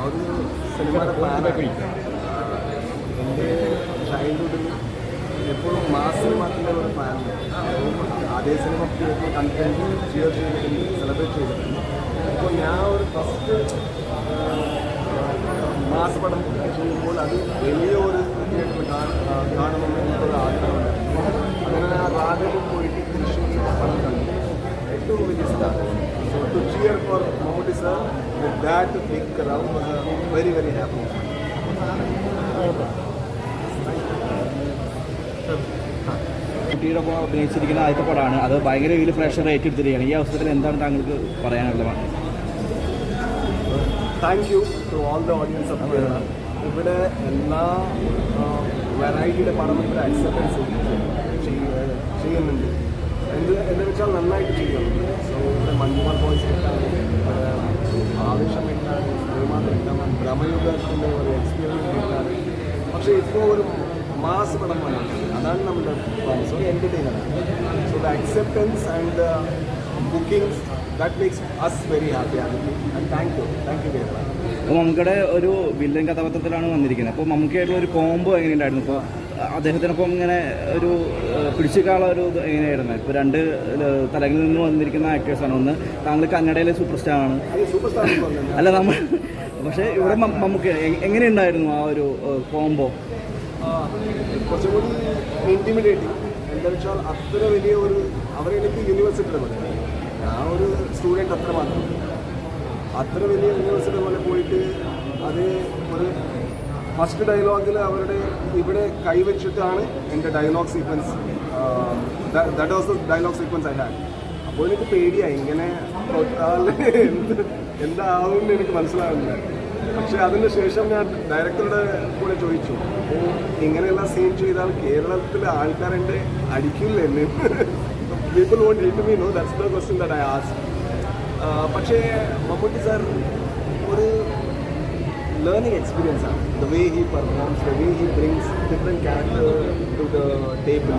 ഒരു സിനിമയുടെ ഫാനാണ്. എൻ്റെ ചൈൽഡ്ഹുഡിൽ എപ്പോഴും മാസ് സിനിമത്തിൻ്റെ ഒരു ഫാനാണ്. അതേ സിനിമ തിയേറ്ററിൽ കണ്ടിട്ട് ചിയർ ചെയ്തിട്ടുണ്ട്, സെലിബ്രേറ്റ് ചെയ്തിട്ടുണ്ട്. അപ്പോൾ ഞാൻ ഒരു ഫസ്റ്റ് മാസ് പടം ചെയ്യുമ്പോൾ അത് വലിയ ഒരു തിയേറ്ററിൽ കാണണമെന്ന് എനിക്കൊരു ആഗ്രഹമുണ്ട്. അങ്ങനെ ഞാൻ റാഗിൽ പോയിട്ട് തൃശ്ശൂരിൽ പടം കണ്ടു. ഏറ്റവും വലിയ star. So to cheer for Mammootty sir with that big crowd was a very, very happy moment. കുട്ടിയുടെ ഒപ്പം അഭിനയിച്ചിരിക്കുന്ന ആദ്യത്തെ പടമാണ്. അത് ഭയങ്കര രീതിയിൽ പ്രേക്ഷകർ ഏറ്റെടുത്തിരിക്കുകയാണ്. ഈ അവസരത്തിൽ എന്താണ് താങ്കൾക്ക് പറയാനുള്ളത്? Thank you to all the audience of Kerala. ഇവിടെ എല്ലാ വെറൈറ്റിയുടെ പടം ഇവിടെ അക്സെപ്റ്റൻസ് ചെയ്യുന്നുണ്ട്. എന്ന് വെച്ചാൽ നന്നായിട്ട് ചെയ്യുന്നുണ്ട്. സോ ഇവിടെ മഞ്ജുമാൽ ബോയ്സ് കിട്ടാനും ആവശ്യം കിട്ടാനും സിനിമ കിട്ടാനും ബ്രഹ്മയുഗത്തിൻ്റെ ഒരു എക്സ്പീരിയൻസ് കിട്ടാനും. പക്ഷേ ഇപ്പോൾ ഒരു മാസ് പടം വന്നിട്ടുണ്ട്. അതാണ് നമ്മുടെ പ്രോമിസ്, ഒരു എൻ്റർടൈനറാണ്. So the acceptance and the bookings that makes us very happy. And thank you very much. അപ്പോൾ മമ്മൂക്കയുടെ ഒരു വില്ലൻ കഥാപാത്രത്തിലാണ് വന്നിരിക്കുന്നത്. അപ്പോൾ മമ്മൂക്കയായിട്ടുള്ള ഒരു കോംബോ എങ്ങനെയുണ്ടായിരുന്നു? ഇപ്പോൾ അദ്ദേഹത്തിനൊപ്പം ഇങ്ങനെ ഒരു പിടിച്ചിക്കാനുള്ള ഒരു ഇത് എങ്ങനെയായിരുന്നു? ഇപ്പോൾ രണ്ട് തലങ്ങളിൽ നിന്ന് വന്നിരിക്കുന്ന ആക്ടേഴ്സാണ്. ഒന്ന് താങ്കൾ കന്നഡയിലെ സൂപ്പർ സ്റ്റാറാണ്. അല്ല നമ്മൾ പക്ഷേ ഇവിടെ മമ്മൂക്ക എങ്ങനെയുണ്ടായിരുന്നു ആ ഒരു കോംബോ? കുറച്ചും കൂടി ഇൻറ്റിമിഡേറ്റിംഗ്. എന്താ വെച്ചാൽ അത്ര വലിയ ഒരു അവരെനിക്ക് യൂണിവേഴ്സിറ്റിയുടെ പോലെ, ഞാൻ ഒരു സ്റ്റുഡൻറ്റ് അത്ര മാത്രം. അത്ര വലിയ യൂണിവേഴ്സിറ്റി പോലെ പോയിട്ട് അത് ഒരു ഫസ്റ്റ് ഡയലോഗിൽ അവരുടെ ഇവിടെ കൈവച്ചിട്ടാണ് എൻ്റെ dialogue sequence. That was the dialogue sequence I had. അപ്പോൾ എനിക്ക് പേടിയായി, ഇങ്ങനെ എന്താവുമെന്ന് എനിക്ക് മനസ്സിലാവുന്നില്ല. പക്ഷേ അതിന് ശേഷം ഞാൻ ഡയറക്ടറുടെ കൂടെ ചോദിച്ചു, അപ്പോൾ ഇങ്ങനെയുള്ള സീൻ ചെയ്താൽ കേരളത്തിലെ ആൾക്കാരെൻ്റെ അടിക്കില്ല എന്നെ. People won't hate me, no, that's the question that I asked. പക്ഷേ മമ്മൂട്ടി സാർ ഒരു ലേണിംഗ് എക്സ്പീരിയൻസ് ആണ്. The way he performs, the way he brings different character to the table.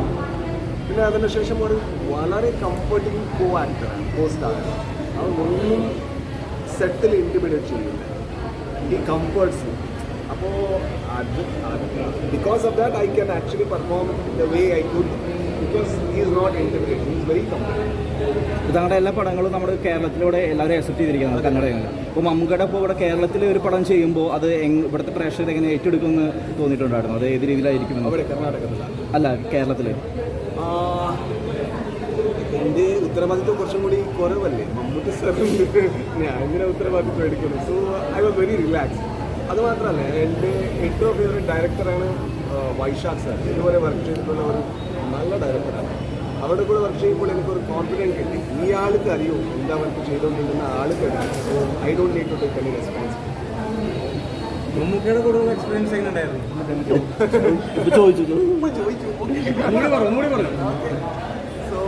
പിന്നെ അതിന് ശേഷം ഒരു വളരെ കംഫർട്ടിങ് കോ ആക്ടറാണ്, കോ സ്റ്റാറാണ്. അതൊന്നും സെറ്റിൽ ഇൻറ്റിമിഡേറ്റ് ചെയ്യില്ല. ഈ കംഫർട്ട്സ്. അപ്പോൾ അത് because of that I can actually perform the way I could, because he is not intimidate, he is very comfortable. താങ്കളുടെ എല്ലാ പടങ്ങളും നമ്മുടെ കേരളത്തിലൂടെ എല്ലാവരും അക്സെപ്റ്റ് ചെയ്തിരിക്കുന്നത് കന്നഡയിൽ. അപ്പോൾ മമ്മൂക്കയുടെ ഇപ്പോൾ ഇവിടെ കേരളത്തിൽ ഒരു പടം ചെയ്യുമ്പോൾ അത് ഇവിടുത്തെ പ്രേക്ഷകർ എങ്ങനെ ഏറ്റെടുക്കുമെന്ന് തോന്നിയിട്ടുണ്ടായിരുന്നു? അത് ഏത് രീതിയിലായിരിക്കും? അവിടെ കർണാടകത്തില അല്ല, കേരളത്തിൽ എൻ്റെ ഉത്തരവാദിത്വം കുറച്ചും കൂടി കുറവല്ലേ മമ്മൂട്ടി സാറിന്. ഞാൻ ഇങ്ങനെ ഉത്തരവാദിത്വം എടുക്കുന്നു. So I was very relax. അതുമാത്രമല്ല, എൻ്റെ ഏറ്റവും ഫേവറേറ്റ് ഡയറക്ടറാണ് വൈശാഖ് സാർ. ഇതുപോലെ വർക്ക് ചെയ്തിട്ടുള്ള ഒരു നല്ല ഡയറക്ടറാണ്. അവരുടെ കൂടെ വർക്ക് ചെയ്യുമ്പോൾ എനിക്കൊരു കോൺഫിഡൻസ് കിട്ടി. ഈ ആൾക്ക് അറിയൂ എന്താ വർക്ക് ചെയ്തുകൊണ്ടിരിക്കുന്ന ആൾക്ക് അറിയാം. So I don't need to take any responsibility. മമ്മൂക്കയുടെ കൂടെ എക്സ്പീരിയൻസ് എങ്ങനെ ഉണ്ടായിരുന്നു? ചോദിച്ചു. So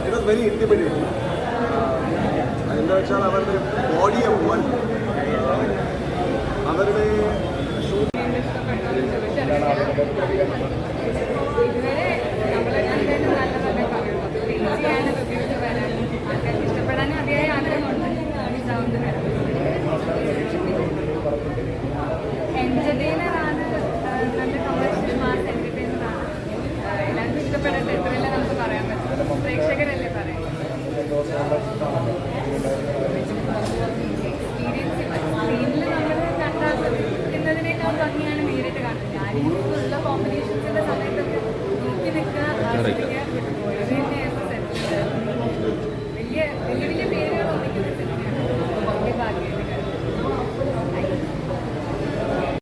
it was very intimidating. എന്താ വെച്ചാൽ അവരുടെ ബോഡി ഓഫ് വൺ, അവരുടെ ഇഷ്ടപ്പെടാനും അതിയായ ആഗ്രഹമുണ്ട്. എൻ്റർടൈനറാണ്, നല്ല കമേഴ്ഷ്യൽ മാസ് എൻ്റർടൈനറാണ്. എല്ലാവർക്കും ഇഷ്ടപ്പെടട്ടെ, എത്രയല്ലേ നമുക്ക് പറയാൻ പറ്റും. പ്രേക്ഷകരല്ലേ പറയാം. എക്സ്പീരിയൻസ് സ്ക്രീനിൽ നമ്മൾ കണ്ടാസ്വദിക്കുന്നതിനേക്കാൾ ഭംഗിയാണ് നേരിട്ട് കാണുന്നത്. ഞാനിപ്പോൾ ഉള്ള കോമ്പിനേഷൻസിൻ്റെ സമയത്ത്